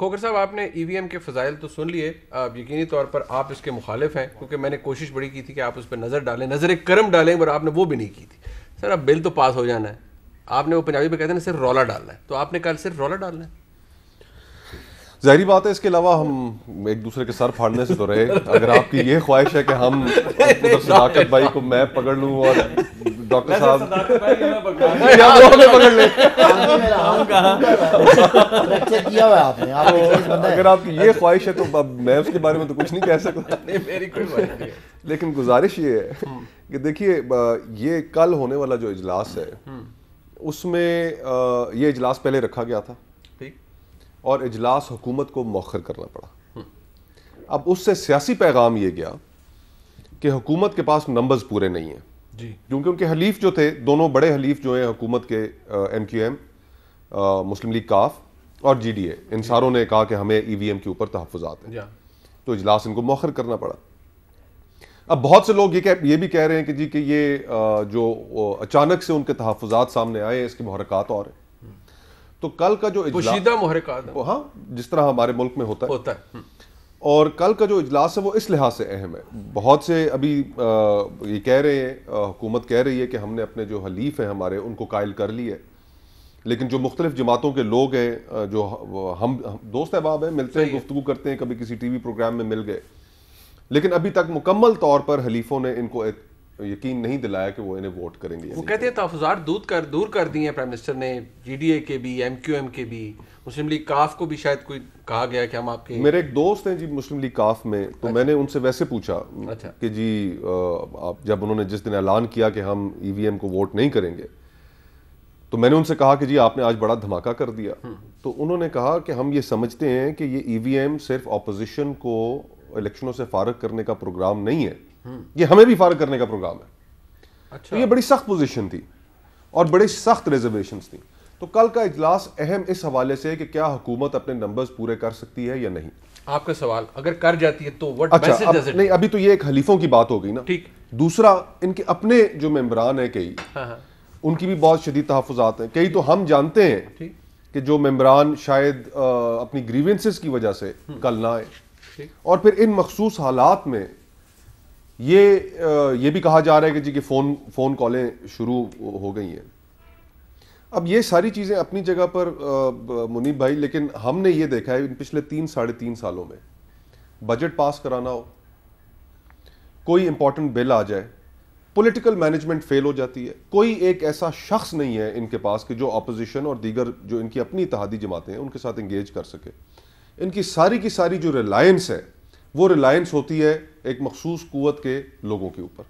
खोखर साहब, आपने ईवीएम के फ़ज़ाइल तो सुन लिए, अब यकीनी तौर पर आप इसके मुखालिफ हैं, क्योंकि मैंने कोशिश बड़ी की थी कि आप उस पर नज़र डालें, नज़र करम डालें, पर आपने वो भी नहीं की थी। सर अब बिल तो पास हो जाना है, आपने वो पंजाबी में कहते हैं ना सिर्फ रौला डालना है, तो आपने कल सिर्फ रौला डालना है। जाहिर बात है, इसके अलावा हम एक दूसरे के सर फाड़ने से तो रहे। अगर आपकी ये ख्वाहिश है कि हम उधर सदाकत भाई को मैं पकड़ लूं और डॉक्टर साहब पकड़ ले, अगर आपकी ये ख्वाहिश है तो मैं उसके बारे में तो कुछ नहीं कह सकता। मेरी कोई ख्वाहिश नहीं है, लेकिन गुजारिश ये है कि देखिए, ये कल होने वाला जो इजलास है उसमें ये इजलास पहले रखा गया था और इजलास हुकूमत को मौखर करना पड़ा। अब उससे सियासी पैगाम ये गया कि हुकूमत के पास नंबर्स पूरे नहीं हैं जी, क्योंकि उनके हलीफ जो थे, दोनों बड़े हलीफ जो हैं हुकूमत के, MQM, मुस्लिम लीग काफ और GDA, इन सारों ने कहा कि हमें EVM के ऊपर तहफ़्फ़ुज़ात हैं, तो इजलास इनको मौखर करना पड़ा। अब बहुत से लोग ये भी कह रहे हैं कि जी कि ये जो अचानक से उनके तहफ़्फ़ुज़ात सामने आए, इसके मुहर्रिकात और हैं। तो कल का जो पोशीदा मुहर्रिकात, हाँ, जिस तरह हमारे मुल्क में होता है। और कल का जो इजलास है वो इस लिहाज से अहम है। बहुत से अभी ये कह रहे हैं, हुकूमत कह रही है कि हमने अपने जो हलीफ हैं हमारे उनको कायल कर ली है, लेकिन जो मुख्तलिफ जमातों के लोग हैं, जो हम दोस्त अहबाब हैं, मिलते हैं, गुफ्तगू करते हैं, कभी किसी TV प्रोग्राम में मिल गए, लेकिन अभी तक मुकम्मल तौर पर हलीफों ने इनको यकीन नहीं दिलाया कि वो इन्हें वोट करेंगे। वो कहते हैं तहफ़्फ़ुज़ात दूर कर दिए हैं प्राइम मिनिस्टर ने, GDA के भी, MQM के भी, मुस्लिम लीग काफ को भी शायद कोई कहा गया कि हम आपके। मेरे एक दोस्त हैं जी मुस्लिम लीग काफ में, तो मैंने उनसे वैसे पूछा कि जी आप, जब उन्होंने जिस दिन ऐलान किया कि हम EVM को वोट नहीं करेंगे, तो मैंने उनसे कहा कि जी आपने आज बड़ा धमाका कर दिया। तो उन्होंने कहा कि हम ये समझते हैं कि ये EVM सिर्फ ऑपोजिशन को इलेक्शनों से फारग करने का प्रोग्राम नहीं है, ये हमें भी फारग करने का प्रोग्राम है। अच्छा। तो ये बड़ी सख्त पोजीशन थी और बड़ी सख्त रिजर्वेशंस थी। तो कल का इजलास अहम इस हवाले से कि क्या हुकूमत अपने नंबर्स पूरे कर सकती है या नहीं। आपका सवाल, अगर कर जाती है तो व्हाट मैसेज डज इट? नहीं, अभी तो ये एक हलीफों की बात हो गई ना। ठीक। दूसरा, इनके अपने जो मेंबरान है कई, उनकी भी बहुत शदीद तहफ़्फ़ुज़ात हैं। कई तो हम जानते हैं कि जो मेंबरान शायद अपनी ग्रीवेंसेस की वजह से कल ना आए, और फिर इन मखसूस हालात में ये भी कहा जा रहा है कि जी कि फोन कॉलें शुरू हो गई हैं। अब ये सारी चीज़ें अपनी जगह पर मुनीब भाई, लेकिन हमने ये देखा है इन पिछले 3-3.5 सालों में, बजट पास कराना हो, कोई इंपॉर्टेंट बिल आ जाए, पॉलिटिकल मैनेजमेंट फेल हो जाती है। कोई एक ऐसा शख्स नहीं है इनके पास कि जो अपोजिशन और दीगर जो इनकी अपनी इत्तेहादी जमातें हैं उनके साथ इंगेज कर सके। इनकी सारी की सारी जो रिलायंस है, वो रिलायंस होती है एक मखसूस कुव्वत के लोगों के ऊपर।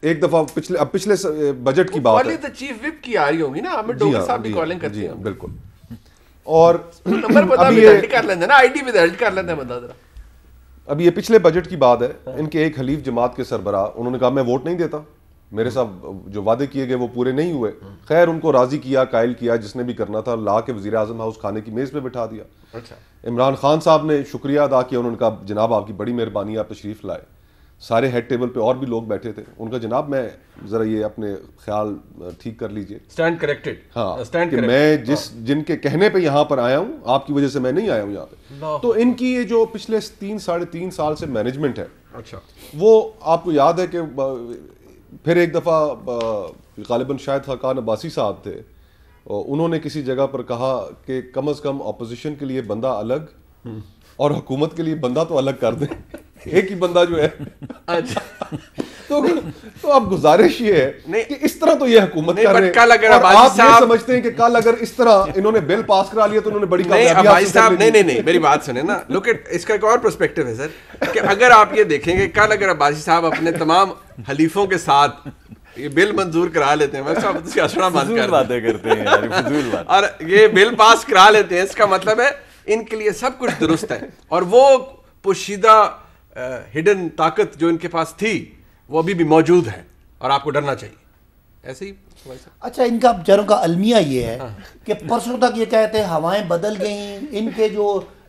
एक दफा पिछले बजट की बात है, चीफ विप की आ रही होगी ना, हमें डोगर साहब की कॉलिंग करती है। बिल्कुल। और नंबर पता भी हेल्ड कर लेते हैं ना, आईडी भी हेल्ड कर लेते हैं बंदा जरा। अब ये पिछले बजट की बात है, इनके एक हलीफ जमात के सरबराह, उन्होंने कहा मैं वोट नहीं देता, मेरे साथ जो वादे किए गए वो पूरे नहीं हुए। खैर उनको राजी किया, कायल किया, जिसने भी करना था, ला के वज़ीर आज़म हाउस खाने की मेज़ पे बिठा दिया। अच्छा। इमरान खान साहब ने शुक्रिया अदा किया, उन्होंने कहा जनाब आपकी बड़ी मेहरबानी, आप तशरीफ़ लाए। सारे हेड टेबल पे और भी लोग बैठे थे, उनका जनाब मैं ज़रा ये अपने ख्याल ठीक कर लीजिए, स्टैंड करेक्टेड। हाँ, कि मैं जिनके कहने पे यहाँ पर आया हूँ, आपकी वजह से मैं नहीं आया हूँ यहाँ पे। तो इनकी ये जो पिछले 3-3.5 साल से मैनेजमेंट है, अच्छा, वो आपको याद है कि फिर एक दफ़ा गालिबन शायद खान अब्बासी साहब थे, उन्होंने किसी जगह पर कहा कि कम अज़ कम अपोजिशन के लिए बंदा अलग और हुकूमत के लिए बंदा तो अलग कर दें, एक ही बंदा जो है। अच्छा। तो अब गुजारिश ये है कि इस तरह तो ये हुकूमत कर रहे हैं, और आप ये समझते हैं कि कल अगर इस तरह इन्होंने बिल पास करा लिया तो उन्होंने बड़ी कामयाबी हासिल कर ली। नहीं, मेरी बात सुने ना, लुक एट, इसका एक और पर्सपेक्टिव है सर, कि अगर आप ये देखेंगे कल अगर अब्बासी साहब अपने तमाम हलीफों के साथ ये बिल मंजूर करा लेते हैं, बातें करते हैं यार, फजूल बात, और ये बिल पास करा लेते हैं, इसका मतलब है इनके लिए सब कुछ दुरुस्त है, और वो पोशीदा हिडन ताकत जो इनके पास थी वो अभी भी मौजूद है, और आपको डरना चाहिए। ऐसे ही। अच्छा, इनका बेचारों का अलमिया ये है कि परसों तक ये कहते हैं हवाएं बदल गई,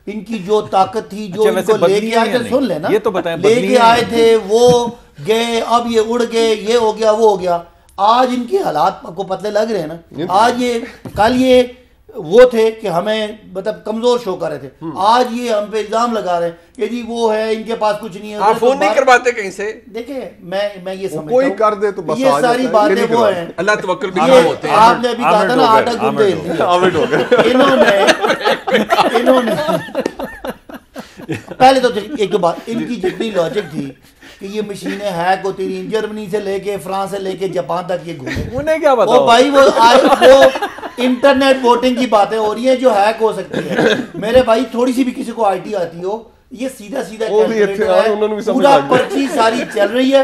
इनकी जो ताकत थी, जो इनको लेके आए थे, सुन लेना, ये तो बताएं, लेके आए थे, वो गए, अब ये उड़ गए, ये हो गया, वो हो गया। आज इनके हालात को पतले लग रहे हैं ना। आज ये कल ये वो थे कि हमें मतलब कमजोर शो कर रहे थे। आज ये हम पे इल्जाम लगा रहे हैं कि जी वो है, इनके पास कुछ नहीं है। आप फोन नहीं करवाते कहीं से? देखिए मैं ये समझता कोई कर दे तो बस ये सारी बातें वो हैं, अल्लाह तवक्कुल भी होते हैं। आपने अभी कहा था ना आटा गुंदे, इन्होंने पहले तो एक तो बात, इनकी जितनी लॉजिक थी कि ये मशीनें हैक होती रही, जर्मनी से लेके फ्रांस से लेके जापान तक ये घूमे, उन्हें क्या पता? वो भाई वो इंटरनेट वोटिंग की बातें हो रही है जो हैक हो सकती है। मेरे भाई थोड़ी सी भी किसी को आईटी आती हो, ये सीधा सीधा पूरा पर्ची सारी चल रही है।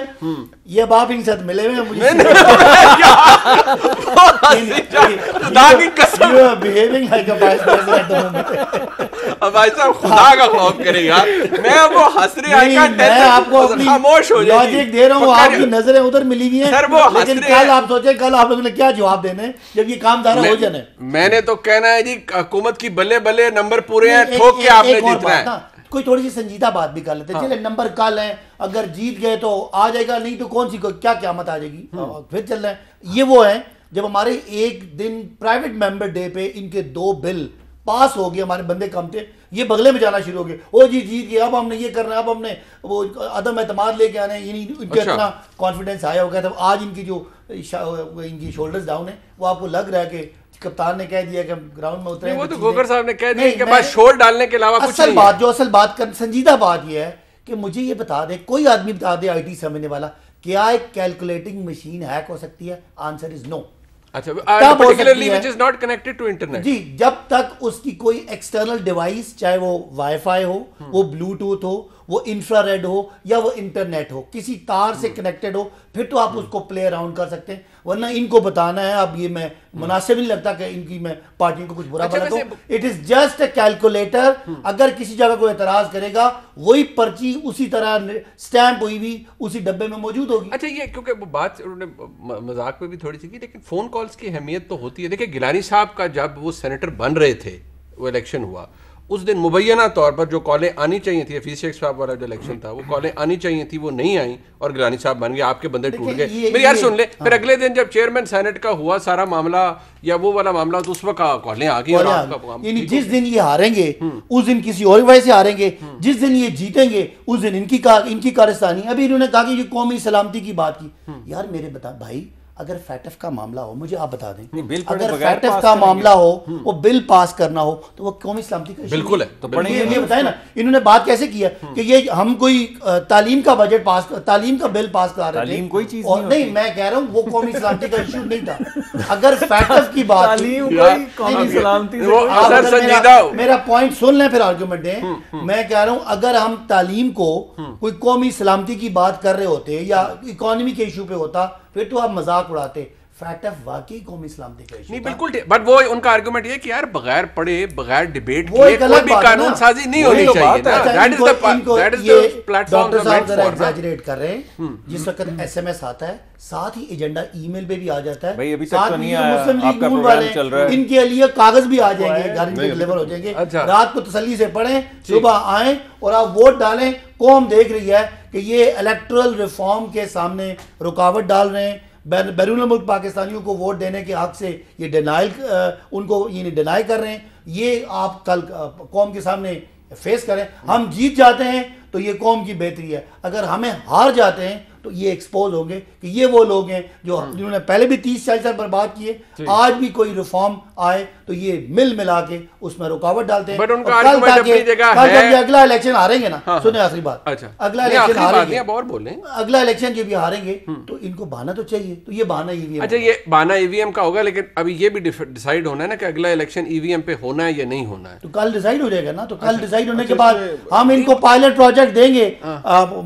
ये बाप इनके साथ मिले हुए हैं मुझे, भाई साहब खुदा का खौफ करेगा, मैं वो हंस रहे हैं, मैं आपको खामोश हो लॉजिक दे रहा हूँ, आपकी नजरें उधर मिली हुई हैं, लेकिन कल आप सोचे कल आप लोगों ने क्या जवाब देने जब ये काम दारा हो जाने। मैंने तो कहना है जी हुकूमत की बल्ले बल्ले नंबर पूरे हैं, ठोक के आपने जीतना है। कोई थोड़ी सी संजीदा बात भी कर लेते हैं। चले नंबर कल है, अगर जीत गए तो आ जाएगा, नहीं तो कौन सी क्या क़यामत आ जाएगी, फिर चल रहे हैं। ये वो है जब हमारे एक दिन प्राइवेट मेंबर डे पे इनके 2 बिल पास हो गए, हमारे बंदे कम थे, ये बगले में जाना शुरू हो गए, ओ जी जीत गए, अब हमने ये करना है, अब हमने वो अदम एतमाद लेके आने, इनके इतना कॉन्फिडेंस आया हो गया था। आज इनकी जो इनकी शोल्डर्स डाउन है, वो आपको लग रहा है कि कप्तान ने कह दिया कि ग्राउंड में उतरे, वो तो गोकर साहब ने कह दिया कि बस शोर डालने के अलावा कुछ नहीं है। असल बात संजीदा बात ये है कि मुझे ये बता दे, कोई आदमी बता दे आईटी समझने वाला, क्या एक कैलकुलेटिंग मशीन हैक हो सकती है? Answer is no. अच्छा, particularly which is not connected to internet। जी, जब तक उसकी कोई एक्सटर्नल डिवाइस, चाहे वो वाईफाई हो, वो ब्लूटूथ हो, वो इंफ्रारेड हो, या वो इंटरनेट हो, किसी तार से कनेक्टेड हो, फिर तो आप उसको प्ले अराउंड कर सकते हैं। वरना इनको बताना है, अब ये मैं मुनासिब नहीं लगता कि इनकी मैं पार्टी को कुछ बुरा बना दूं। It is just a calculator. अगर किसी जगह कोई एतराज करेगा, वही पर्ची उसी तरह स्टैंप हुई भी उसी डब्बे में मौजूद होगी। अच्छा, ये क्योंकि वो बात उन्होंने मजाक में भी थोड़ी सी की, लेकिन फोन कॉल्स की अहमियत तो होती है। देखिए गिलानी साहब का जब वो सेनेटर बन रहे थे, वो इलेक्शन हुआ, उस दिन मुबैना तौर पर जो कॉलें आनी चाहिए थी, हफीज शेख साहब वाला जो इलेक्शन था, वो कॉलें आनी चाहिए थी, वो नहीं आई और गिलानी साहब बन गए, आपके बंदे टूट गए। मेरी यार सुन ले, फिर अगले दिन जब चेयरमैन सेनेट का हुआ सारा मामला या वो वाला मामला, तो उस वक्त कॉलें आ गई। जिस दिन ये हारेंगे उस दिन किसी और वजह से हारेंगे, जिस दिन ये जीतेंगे उस दिन इनकी कारस्तानी। अभी इन्होंने कहा कि कौमी सलामती की बात की। यार मेरे बता भाई, अगर फैटफ का मामला हो, मुझे आप बता दें, अगर फैटफ का मामला हो, वो बिल पास करना हो, तो वो कौमी सलामती का बिल्कुल है। तो ये बताए ना इन्होंने बात कैसे किया कि ये हम कोई तालीम का बजट पास, तालीम का बिल पास कर रहे थे, कोई चीज नहीं, मैं कह रहा हूँ वो कौमी सलामती का इशू नहीं था। अगर फैटफ की बात, मेरा पॉइंट सुन लें फिर आर्ग्यूमेंट दें। मैं कह रहा हूँ अगर हम तालीम को कोई कौमी सलामती की बात कर रहे होते या इकोनॉमी के इशू पे होता, फिर तो आप मजाक उड़ाते। फैटफ वाकई कौमी सलामती का इशू नहीं, बिल्कुल, बट वो उनका आर्गुमेंट ये कि यार बगैर पढ़े, बगैर डिबेट किए कोई भी कानून साजी नहीं होनी चाहिए। That is the platform. Doctor साहब जरा एग्जैजरेट कर रहे हैं। जिस वक्त एसएमएस आता है, साथ ही एजेंडा ईमेल पे भी आ जाता है। भाई अभी तक तो नहीं आया, आपका प्रोग्राम चल रहा है, इनके लिए कागज भी आ जाएंगे, घर में डिलीवर हो जाएंगे। रात को तसल्ली से पढ़ें, सुबह आए और आप वोट डालें। कौम देख रही है कि ये इलेक्टोरल रिफॉर्म के सामने रुकावट डाल रहे हैं। बैरून मुल्क पाकिस्तानियों को वोट देने के हक से ये डिनाइल, उनको ये डिनाई कर रहे हैं। ये आप कल कौम के सामने फेस करें। हम जीत जाते हैं तो ये कौम की बेहतरी है, अगर हमें हार जाते हैं तो ये एक्सपोज होंगे कि ये वो लोग हैं जो जिन्होंने पहले भी 30-40 साल बर्बाद किए, आज भी कोई रिफॉर्म आए तो ये मिल मिला के उसमें रुकावट डालते हैं। बट उनका आर्गुमेंट अपनी जगह है। जब अगला इलेक्शन हारेंगे ना, सुने आखिरी बात, अच्छा, अगला इलेक्शन हारेंगे, और बोलें, अगला इलेक्शन जब ये हारेंगे तो इनको बहाना तो चाहिए, तो ये बहाना ईवीएम। अच्छा, ये बहाना ईवीएम का होगा, लेकिन अभी ये भी डिसाइड होना है ना कि अगला इलेक्शन ईवीएम पे होना है या नहीं होना है। तो कल डिसाइड हो जाएगा ना, तो कल डिसाइड होने के बाद हम इनको पायलट प्रोजेक्ट देंगे।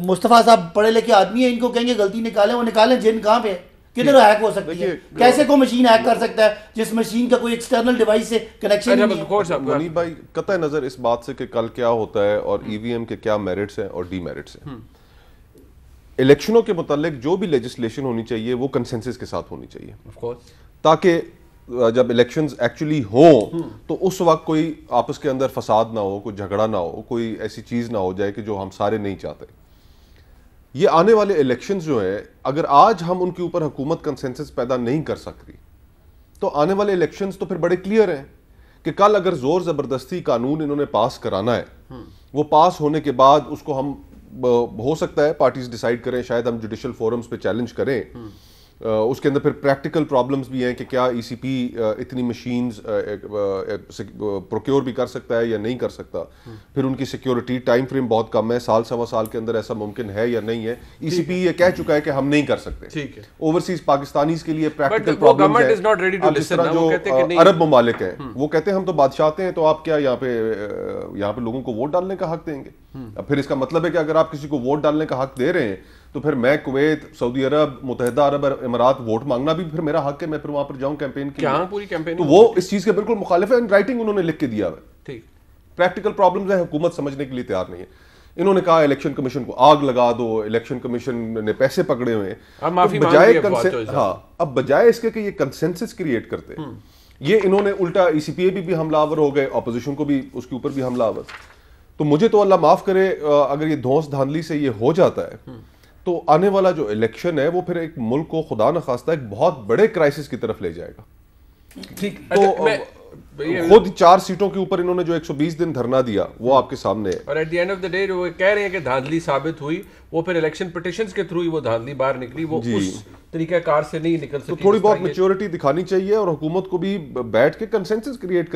मुस्तफा साहब पढ़े लिखे आदमी है, इनको कहेंगे गलती निकालें, वो निकालें। जिन कहाँ पे किधर हैक हो सकती है? कैसे कोई मशीन हैक कर सकता है जिस मशीन का कोई एक्सटर्नल डिवाइस से कनेक्शन नहीं है? मनीब भाई, कतई नजर इस बात से कि कल क्या होता है और ईवीएम के क्या मेरिट्स हैं और डीमेरिट्स हैं, इलेक्शनों के मुतालिक जो भी लेजिस्लेशन होनी चाहिए वो कंसेंसस के साथ होनी चाहिए, ताकि जब इलेक्शंस एक्चुअली हो तो उस वक्त कोई आपस के अंदर फसाद ना हो, कोई झगड़ा ना हो, कोई ऐसी चीज ना हो जाए कि जो हम सारे नहीं चाहते। ये आने वाले इलेक्शंस जो है, अगर आज हम उनके ऊपर हुकूमत कंसेंसस पैदा नहीं कर सकती, तो आने वाले इलेक्शंस तो फिर बड़े क्लियर हैं कि कल अगर जोर जबरदस्ती कानून इन्होंने पास कराना है, वो पास होने के बाद उसको हम हो सकता है पार्टीज डिसाइड करें, शायद हम जुडिशल फोरम्स पे चैलेंज करें। उसके अंदर फिर प्रैक्टिकल प्रॉब्लम्स भी हैं कि क्या ईसीपी इतनी मशीन्स प्रोक्योर भी कर सकता है या नहीं कर सकता। फिर उनकी सिक्योरिटी टाइम फ्रेम बहुत कम है, साल सवा साल के अंदर ऐसा मुमकिन है या नहीं है। ईसीपी ये कह चुका है कि हम नहीं कर सकते। ठीक है, ओवरसीज पाकिस्तानीज के लिए प्रैक्टिकल प्रॉब्लम है। जिस तरह जो अरब ममालिक हैं वो कहते हैं हम तो बादशाहते हैं, तो आप क्या यहाँ पे लोगों को वोट डालने का हक देंगे। अब फिर इसका मतलब है कि अगर आप किसी को वोट डालने का हक दे रहे हैं तो फिर मैं कुवैत, सऊदी अरब, मुत्तहिदा अरब अमीरात वोट मांगना भी फिर मेरा हक है, मैं फिर वहां पर जाऊं कैंपेन के लिए। पूरी कैंपेन तो वो इस चीज के बिल्कुल मुखालिफ है। इन राइटिंग उन्होंने लिख के दिया है। ठीक, प्रैक्टिकल प्रॉब्लम्स है, हुकूमत समझने के लिए तैयार नहीं है। इन्होंने कहा इलेक्शन कमीशन को आग लगा दो, इलेक्शन कमीशन ने पैसे पकड़े हुए हैं। अब बजाय इसके कि ये कंसेंसस क्रिएट करते हैं, ये इन्होंने उल्टा ईसीपीए भी हमलावर हो गए, ऑपोजिशन को भी उसके ऊपर भी हमलावर। तो मुझे तो अल्लाह माफ करे अगर ये धौंस धांधली से ये हो जाता है तो आने वाला जो इलेक्शन है वो फिर एक मुल्क को खुदा न खास्ता एक बहुत बड़े क्राइसिस की तरफ ले जाएगा। ठीक, तो खुद 4 सीटों के ऊपर इन्होंने जो 120 दिन धरना दिया वो आपके सामने है। और at the end of the day जो कह रहे हैं कि धांधली साबित हुई, वो फिर इलेक्शन पिटीशंस के थ्रू ही वो धांधली बाहर निकली, वो उस तरीकाकार से नहीं निकल सकी। तो थोड़ी बहुत मैच्योरिटी दिखानी चाहिए और हुकूमत को भी बैठ के कंसेंसस क्रिएट करें।